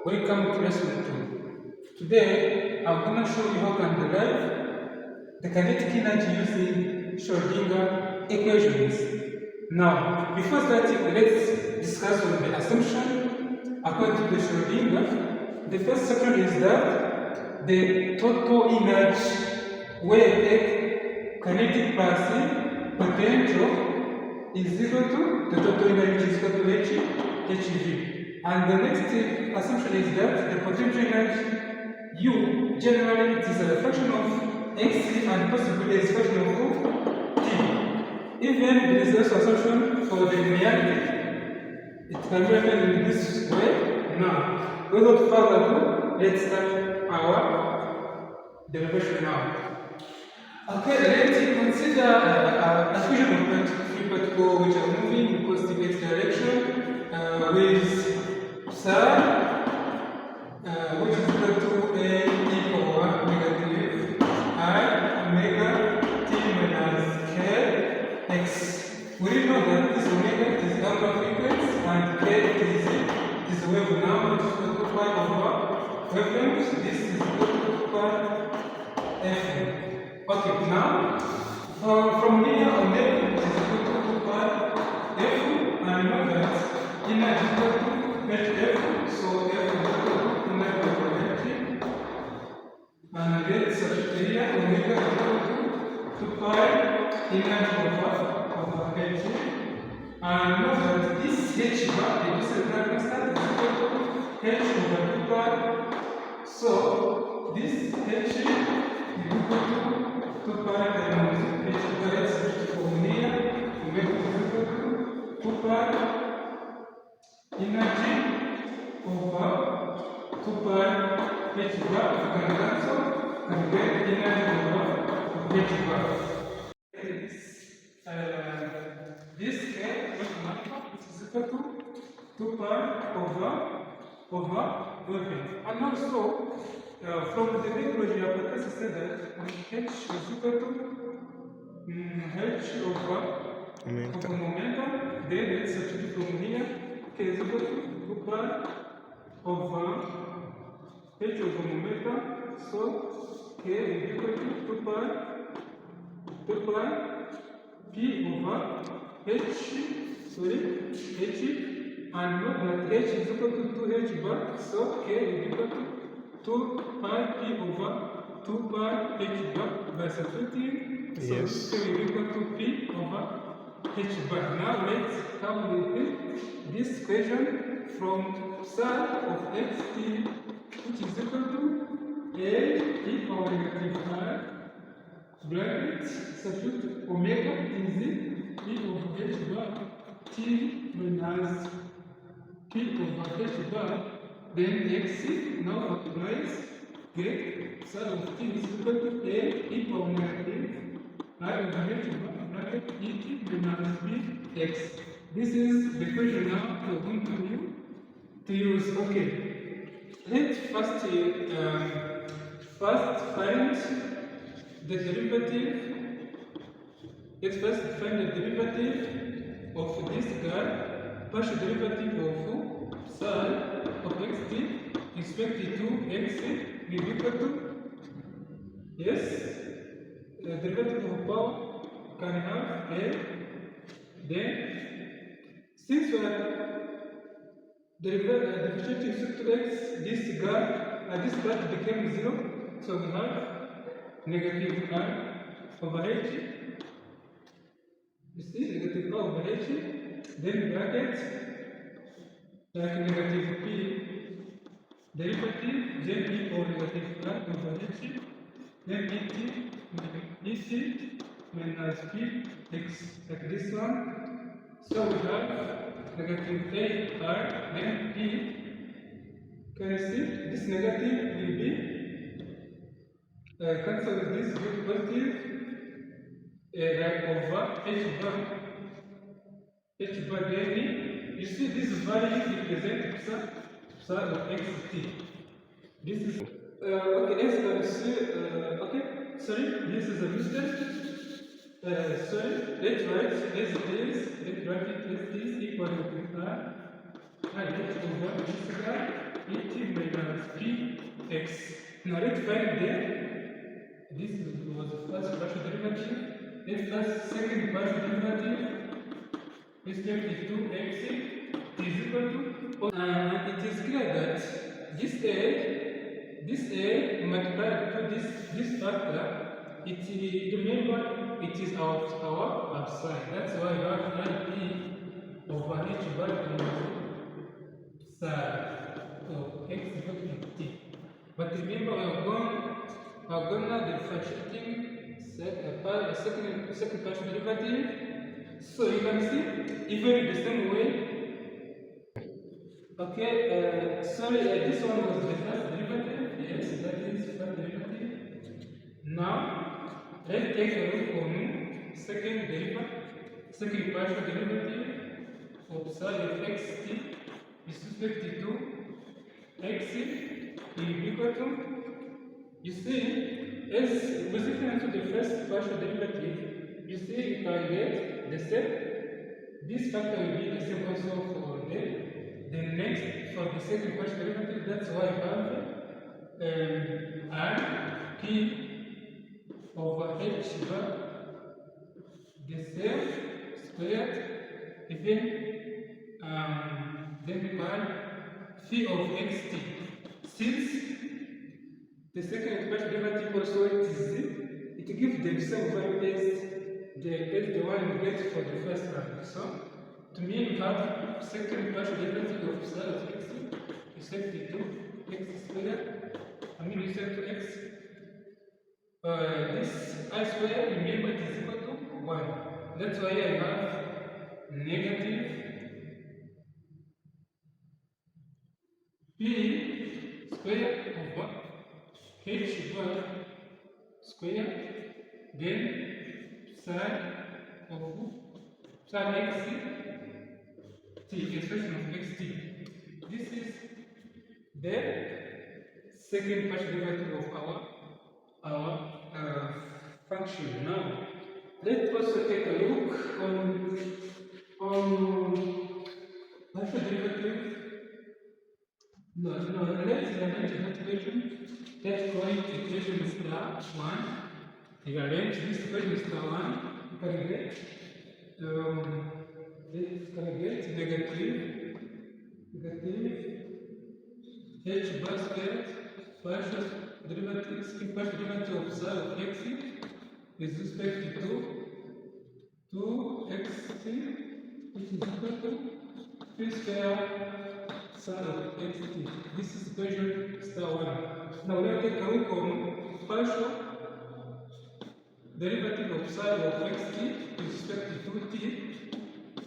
Welcome to lesson 2. Today I'm going to show you how to derive the kinetic energy using Schrödinger equations. Now, before starting, let's discuss on the assumption according to the Schrödinger. The first assumption is that the total energy where take kinetic plus potential is equal to the total energy is equal to hv. And the next assumption is that the potential energy U generally it is a function of x and possibly a function of t. Even there is also assumption for the linearity. It can be written in this way. Now, without further ado, let's start our derivation now. Okay, let's consider a equation of free particle which are moving in positive x direction with psi which is equal to a e power negative I omega t minus k x. We know that this omega is number frequency and k is wave number which is equal to pi over wavelength. This is equal to pi f. Okay, now from here omega is equal to 2 pi f, and know that energy is equal to hf, so f is equal to energy over energy, and let's substitute here omega is equal to 2 pi energy over h, and know that this h bar, the distance constant, is equal to h over 2 pi, so this h is equal to 2 pi times h bar. Let's substitute from here, omega is equal to 2 pi energy over 2 pi h bar. You can cancel and get energy over h bar. This k is equal to 2 pi over wavelength. And also, from the technology, hypothesis said that h is equal to h over momentum. Then let's substitute from here. K is equal to 2 pi over h over momentum. So K is equal to 2 pi p over h, and note that h is equal to 2h bar. So K is equal to 2 pi p over 2 pi h bar by substituting. So K is equal to p over h bar. Now let's calculate this equation from psi of xt, which is equal to a e power negative I bracket substitute omega is e over h bar t minus p over h bar. Then x now multiplies get psi of t is equal to a e power negative I over h bar bracket et minus b x. This is the equation now we are going to use. Okay, let's first find the derivative. Let's first find the derivative of this guy, partial derivative of psi of xt respect to x is equal to, yes, the derivative of power can have a. Then since we are differentiating respect to x, this guy this part became 0, so we have negative I over h. You see, negative I over h, then bracket like negative p derivative, then e or negative I over h, then et minus p x, like this one. So we have negative a r, then p. Can you see? This negative will be cancel with this with positive like over h bar daily. You see this value represents psi of xt. This is okay, as you can see, okay, sorry, this is a mistake. Sorry, let's write as it is, let's write it as is equal to I h over this guy et Now let's find this was the first partial derivative. Let's first second partial derivative. Let's take it to x is equal to, and it is clear that this a multiplied to this factor, remember it is our upside. That's why you have p over h bar side of x equal to t. But remember we are going now differentiating second partial derivative. So you can see even the same way. Okay, sorry, this one was the first derivative. Yes, that is first derivative. Now let's take a look on second partial derivative of side of xt is respect to x is equal to, you see, as with reference to the first partial derivative, you see you can get the same. This factor will be the same also for the next for the second partial derivative. That's why you have p over h bar the same squared, even then by phi of xt. Since the second partial derivative also it gives the same value as the one we get for the first one. So to me we have second partial derivative of side of x is equal to x squared. Is equal to x. This I square, remember it is equal to 1. That's why I have negative p square over h bar square, then sine x t, expression of xt. This is the second partial derivative of our function. Now let's also take a look on partial derivative. Let's rearrange that equation. Let's call it equation star 1. Rearrange this equation star 1. You can get negative h bar squared partial derivative of side of x with respect to xt, which is equal to p square side of xt. This is equation star 1. Now we will take a look on partial derivative of side of xt with respect to t,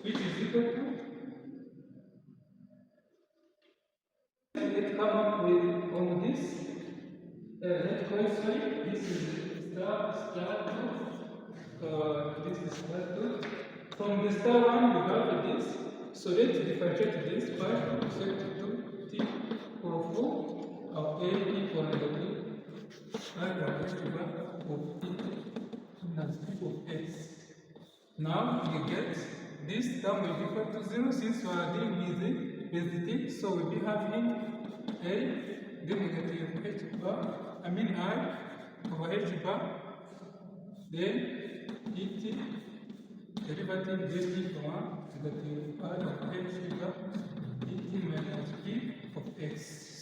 which is equal to, let's come up with on this. Let's qualify. This is star 2. This is star 2. From the star 1 we have this. So let's differentiate this part with respect to t for 4 of a e for negative and of h bar of t of x. Now we get this term will be equal to 0 since we are dealing with the t. So we'll be having a the negative h bar, I over h bar, then et derivative dt from negative I of h bar et minus e of x.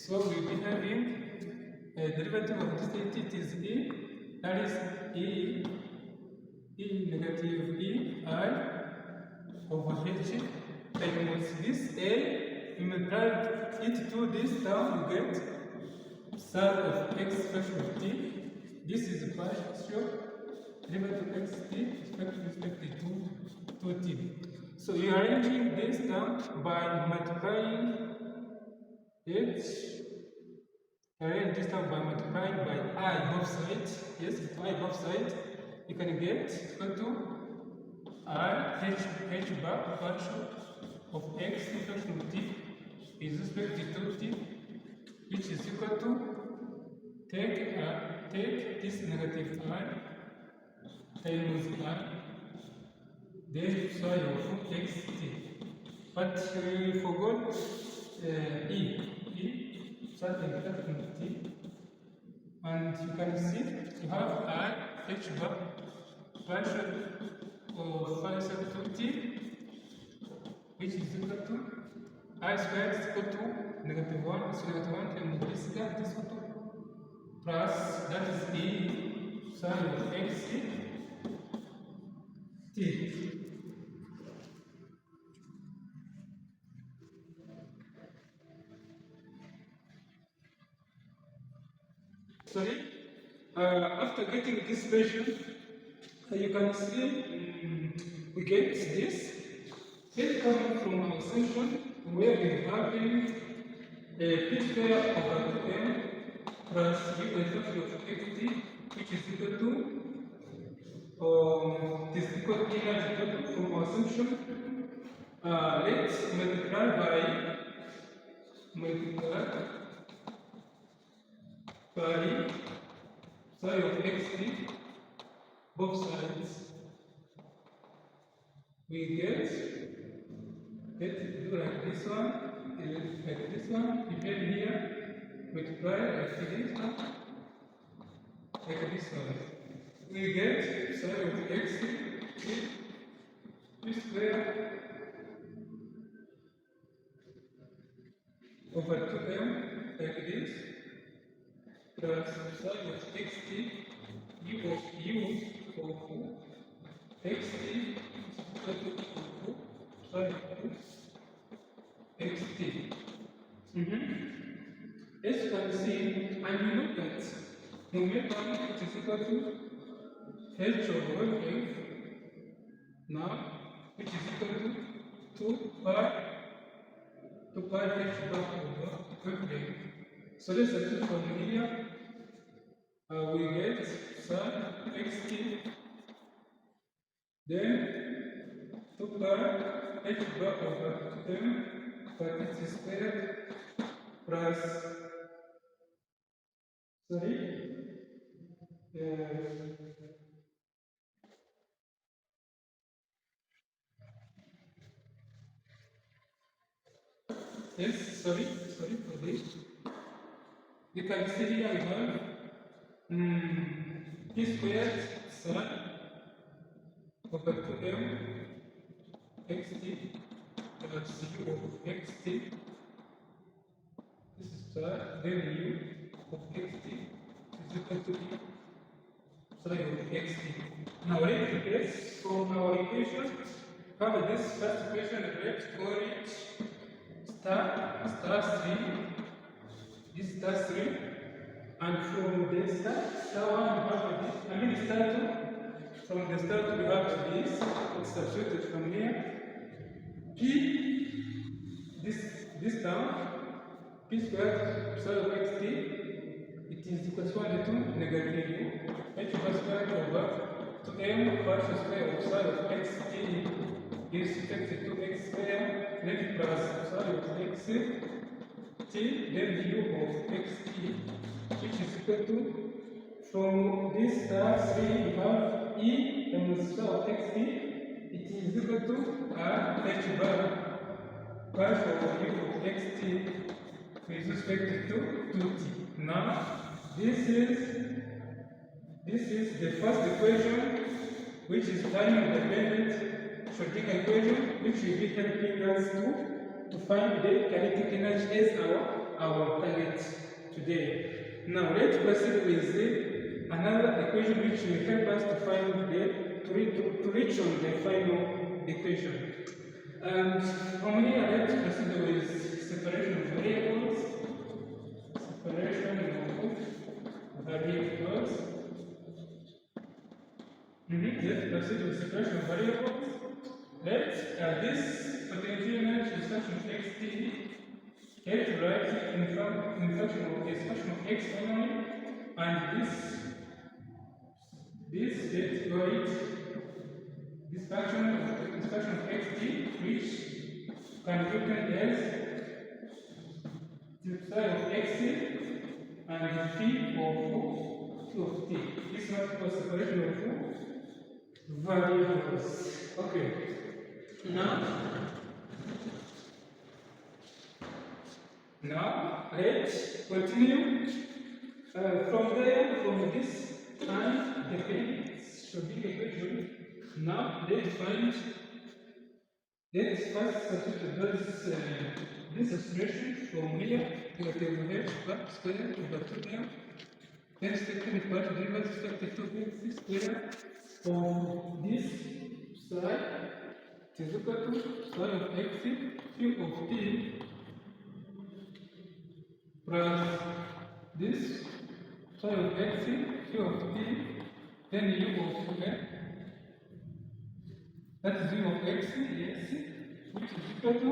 So we'll be having a derivative of this et, it is e, that is e negative e I over h times this a, we multiply it to this term, we get side of x fraction of t. This is the partial derivative of xt respect to t. So we are arranging this term by multiplying it. Arrange this term by multiplying by I both sides. Yes, with I both sides, you can get equal to I h bar partial of x fraction of t is respect to t, which is equal to take this negative I times I, then side of xt. But we forgot e, certain fraction of t, and you can see you have I h bar function of phi sub 2t, which is equal to I squared is equal to -1, so -1 and this is equal to plus that is e sine of x t. Sorry, after getting this version, you can see we get this. This coming from our assumption where we have a p square over 2m plus u function of xt, which is equal to this equal to from our assumption. Let's multiply by sine of xt, both sides. We get do like this one, like this one, you get here, multiply like this one, like this one. We get sine of xt p square over 2m like this, plus sine of xt u of xt equal to sine of xt. As you can see, and we know that momentum it is equal to h over wave now, which is equal to 2 pi h bar over wave. So let's substitute from here. We get sine xt, then 2 pi h bar over 2m but it is squared plus sorry for this. You can see here we have p squared sine over 2m xt plus u of xt. This is then u of xt is equal to sine of xt. Now let's replace from our equation. Have this first equation, let's call it star 3. This star 3, and from the star 1 we have this. I mean star 2. From the star 2 we have this. It's substituted from here. P, this term, p squared sine of xt, it is equal to negative u, h bar squared over 2m partial square of sine of xt is equal to x squared, then plus sine of xt, then u of xt, which is equal to, from this star 3 we have e times square of xt, it is equal to h bar partial of u of xt with respect to 2t. Now, this is the first equation, which is time independent Schrödinger equation, which will be helping us to find the kinetic energy as our target today. Now, let's proceed with another equation which will help us to find to reach on the final equation. And from here, let's proceed with separation of variables. Let's proceed with separation of variables. Let's this potential energy is function of xt. Let's write it in function of x only, and this let's write this function of xt, which can be written as the sine of xt and p of t. This is not for separation of variables. Okay. Now let's continue From there, from this time dependent Schrödinger equation, now let's first substitute this expression from here to the h square over 2m. Then second part derivative factor 2x square of this side is equal to sine of x phi of t plus this sine of x phi of t, then u of n, that's u of x, yes, which is equal to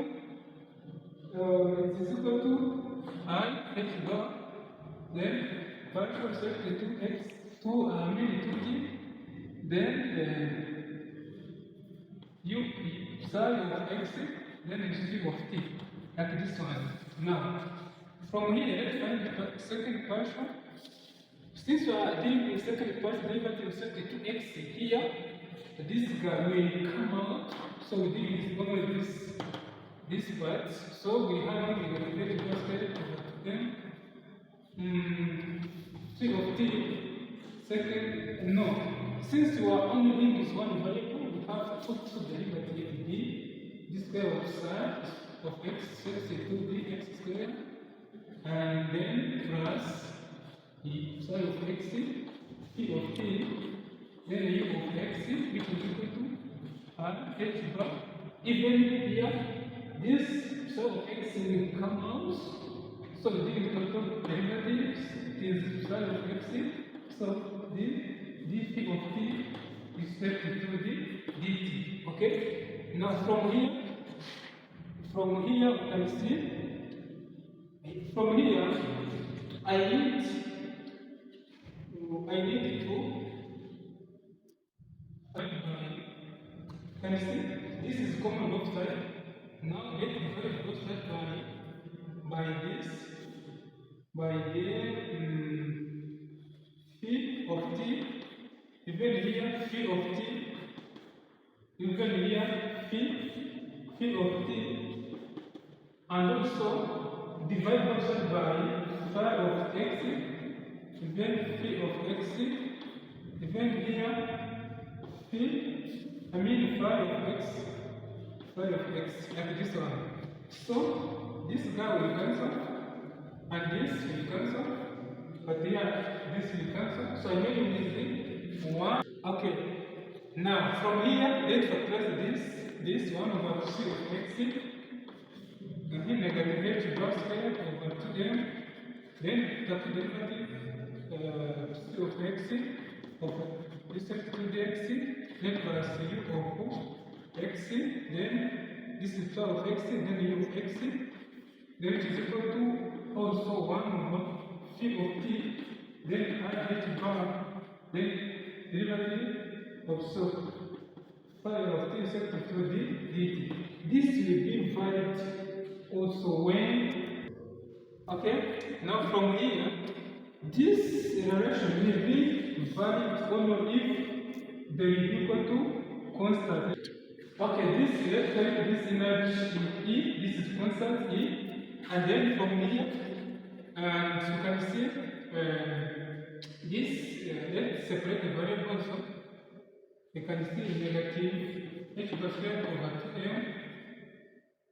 I h bar, then partial set to x to to t, then u sine of x, then it's u of t, like this one. Now, from here, let's find the second partial. Since we are dealing with second partial derivative set to x here, this guy will come out. So we deal with only this part. So we have the derivative basket over then phi of t second, no. Since you are only dealing with one variable, we have to put the derivative d, this square of sine of x set to dx square, and then plus the sine of x phi of t, then u of x, which is equal to h bar. Even here, this sine of x will come out, so the total derivatives is sine of x, so the phi of t is set to the dt. Okay? Now from here we can see, from here I need to can you see this is common both sides. Now let me divide both sides by this, by the phi of t, even here phi of t, even here phi of t, and also divide both sides by phi of x, even phi of x, even here phi of x, like this one. So this guy will cancel, and this will cancel, but here this will cancel. So I made it easy. 1. Okay. Now from here, let's factorize this 1 over phi of x, and here negative h bar square over 2m, then take the derivative phi of x over this to dx, then plus u of x, then this is phi of x, then u of x, then it is equal to also 1 over phi of t, then I h bar, then derivative of phi of t set to dt. This will be valid also when, okay, now from here, this relation will be valid only if they are equal to constant. Okay, let's take this image E, this is constant E, and then from here, and you can see this, let's separate the variable also. You can see negative h bar square over 2m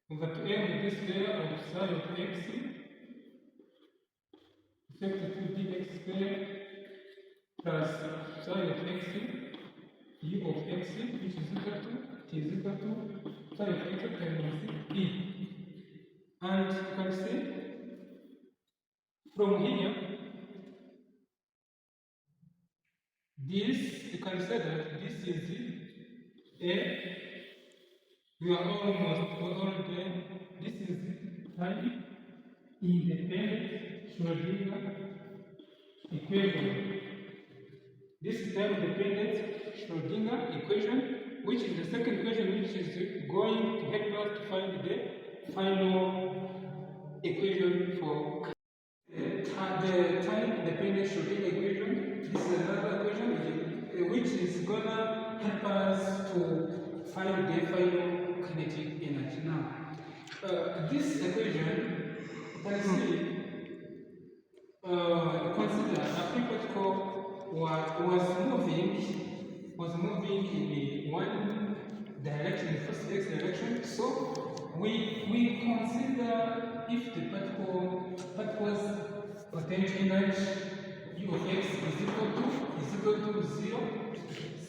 with this square of sine of x set to dx square plus sine of x u of x, which is equal to sine of x times e. And you can see from here, this, you can say that this is a, we are almost there. This is time independent Schrödinger equation. This is time dependent Schrödinger equation, which is the second equation, which is going to help us to find the final equation for the time dependent Schrödinger equation. This is another equation which is gonna help us to find the final kinetic energy. Now, this equation, you can see, consider was moving in one direction, the first x direction. So we consider if the particle's potential energy u of x is equal to 0.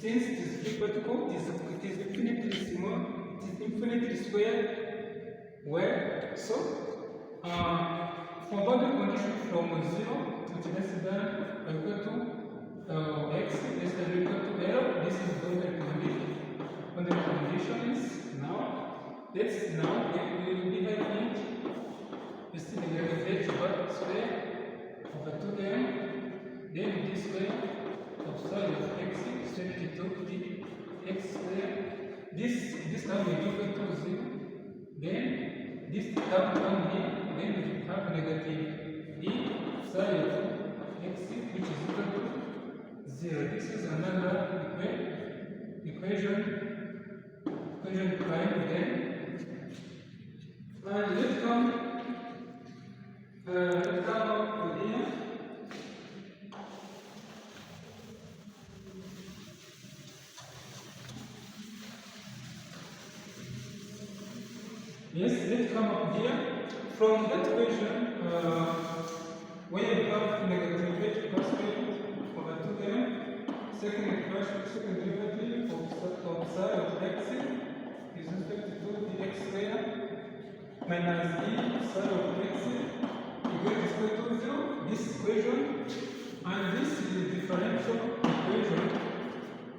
Since this big particle it is infinitely small, it is infinitely square. Where so for boundary condition from 0 to less than or equal to x less than or equal to 0, this is boundary condition. Boundary conditions. Now let's we will be having you see the derivative of square over 2m, then this way of side of x is 22 d x square. This now will be equal to 0. Then this term down here, then we have negative e sine of x which is equal to 0. This is another equation prime again. And let's come up here. Yes, let's come up here. From that equation, when you have negative h plus k over 2m, second derivative of sine of x is respect to the x square minus e sine of x is equal to 0. This equation, and this is the differential equation.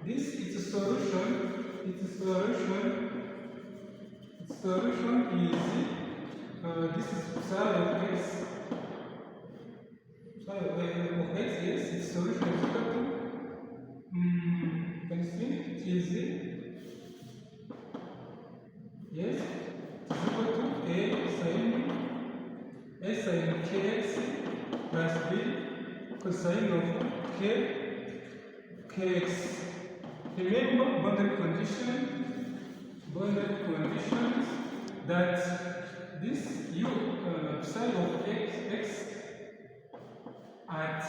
This is a solution. Solution is this is sine of x. Sine of x, yes, its solution is equal to can you see? It is yes, it is equal to a sine kx plus b cosine of kx. Remember boundary conditions that this sine of x at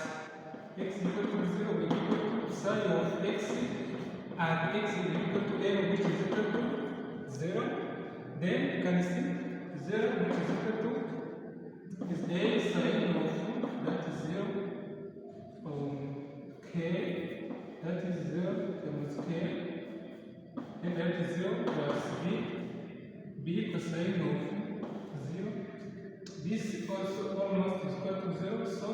x equal to 0 will be equal to sine of x at x is equal to a which is equal to 0. Then you can see 0 which is equal to is a sine of that is 0 k, that is 0 times k, and that is 0 plus b cosine of 0. This also almost is equal to 0, so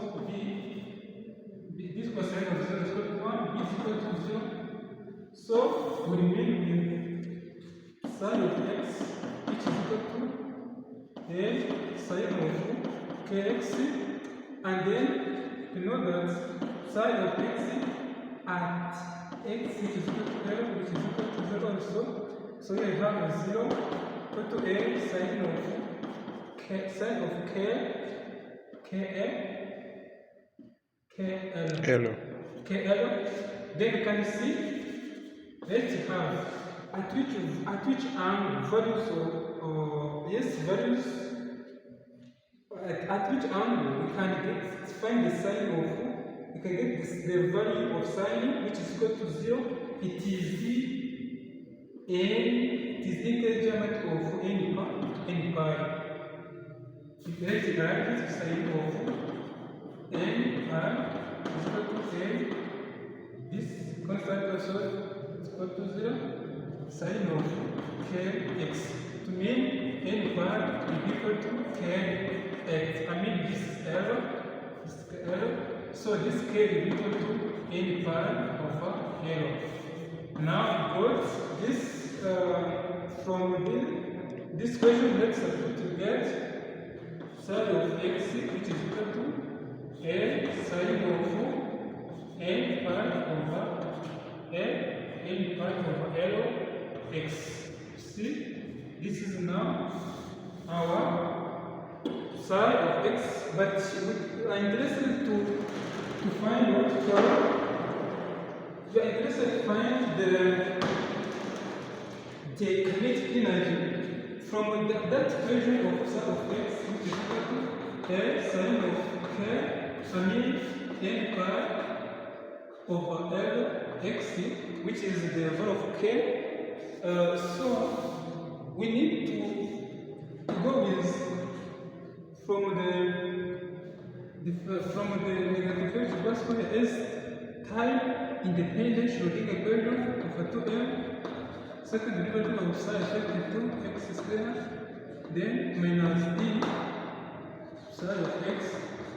this cosine of 0 is equal to 1, b is equal to 0. So we remain with sine of x which is equal to a sine of kx, and then you know that sine of x at x which is equal to 0 which is equal to 0 also. So here you have a 0 equal to a sine of KL. Then you can see let's have at which angle values values at which angle we can find the sine of we can get the value of sine which is equal to 0. It is the integer of any pi. Let's write it sine of n pi is equal to a. This constant also is equal to 0. Sine of kx to mean n pi is equal to kx. I mean this is error. So this k is equal to n pi over error. Now because this from this question let's substitute to get sine of x which is equal to a sine of n pi over L x. See, this is now our sine of x, but we are interested to find what we call. We are interested to find the kinetic energy from that equation of sine of x which is equal to a sine of k, I mean n pi over L x, which is the value of k. So we need to go with from the negative algebra square as time independent Schrödinger equation over 2m, second derivative of psi equal to x squared, then minus d psi of x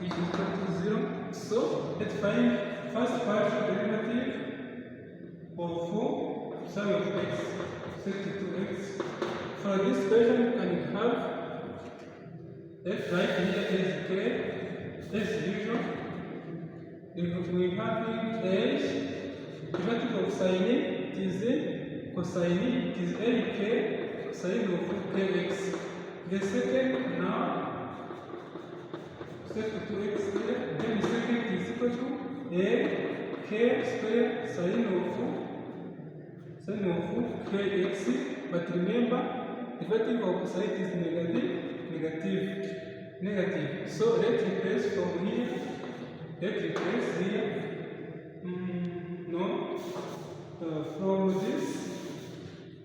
which is equal to 0. So let's find first partial derivative of psi of x set to x. For this equation we can have f right here is k as usual. If we have as derivative of sin it is cosine it is ak sine of kx. The second now set to x square, then the second is equal to a k square sine of kx. But remember, derivative of cosine is negative. So let's replace from here. Let's replace here.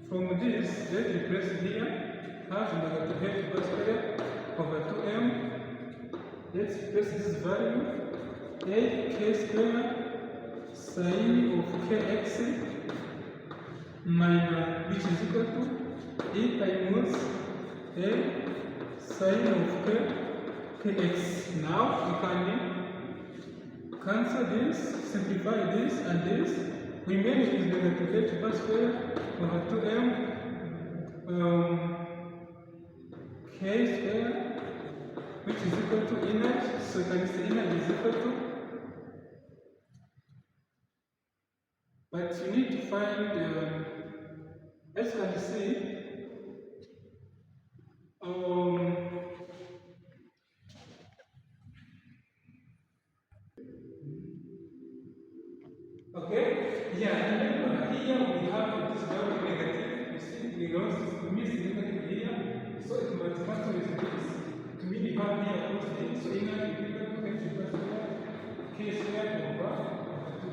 From this, let's replace here. Have negative h square over 2m. Let's replace this value. A k square sine of kx minus, which is equal to a times a sine of kx. Now we can cancel this, simplify this and this. Remain is negative h square over 2m k square, which is equal to energy. So you can say energy is equal to, but you need to find, as you can see, okay, yeah, remember here we have this value negative. You see, we lost this, miss negative here, so it must cancel with this. To me, we have here positive, so energy is equal to h square k square over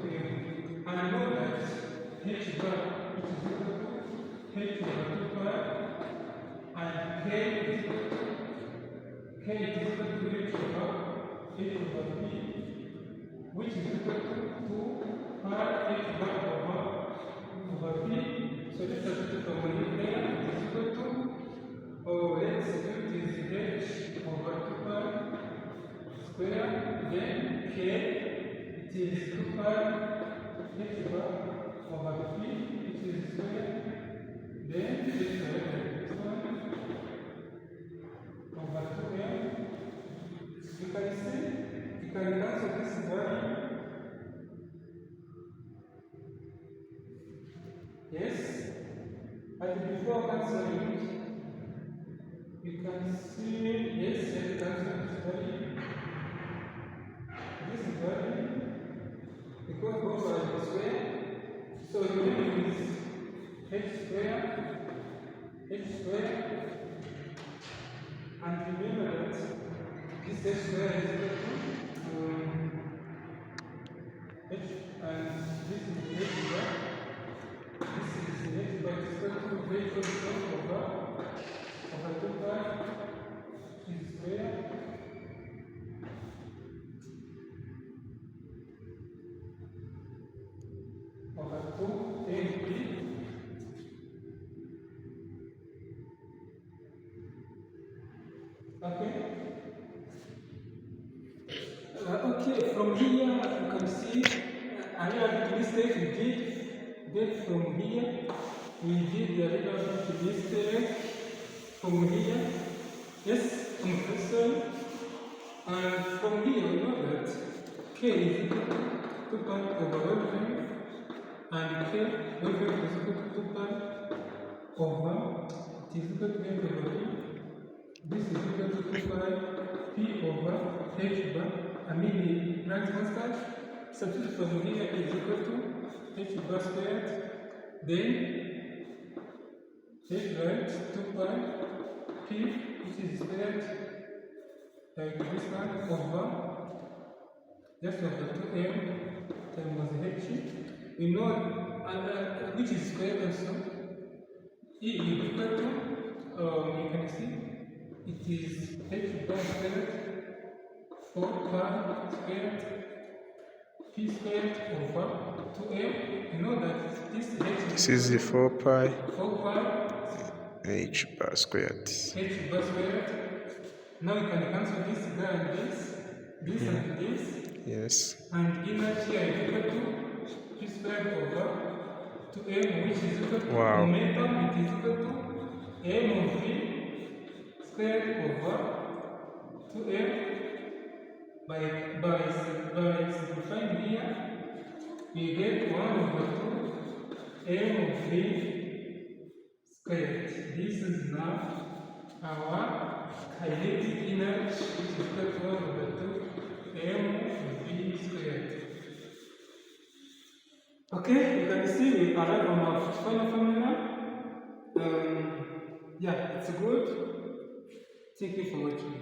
2m. And I know that h bar, which is equal to h over 2 pi, and k is equal to h over p, which is equal to 2 pi h bar over p. So this is from here is equal to, let's substitute is h over 2 pi square, then k, it is 2 pi h bar over p, which is square, then this is over 2m. You can see, you can cancel this value. Yes, but before cancelling, you can see, yes, let's cancel this value. This value, because both are the square, so remaining is h square, and remember that this h square is equal to h, and this is h bar. This is h bar is equal to h over 2 pi square over 2 mp. Okay, from here you can see another mistake we did. Then from here we did the little mistake from here. Yes, from this side. And from here we know that k is equal to 2 pi over 1, and k is equal to 2 pi over, it is equal to m over p. This is equal to 2 pi p over h bar. I mean, right constant, substitute from here is equal to h bar squared, then h right 2 pi p, which is squared like this one over just over 2m times h. We know which is square also. E is equal to, you can see, it is h bar squared 4 pi squared p squared over 2m. You know that this is the 4 pi h bar squared. Now you can cancel this guy and this and this. Yes. And inner here is equal to p squared over 2m, which is equal to momentum. It is equal to m of v squared over 2m. By simplifying here, we get 1 over 2 m of v squared. This is now our kinetic energy, which is equal to 1 over 2 m of v squared. Okay, you can see we arrive on our final formula. Yeah, it's good. Thank you for watching.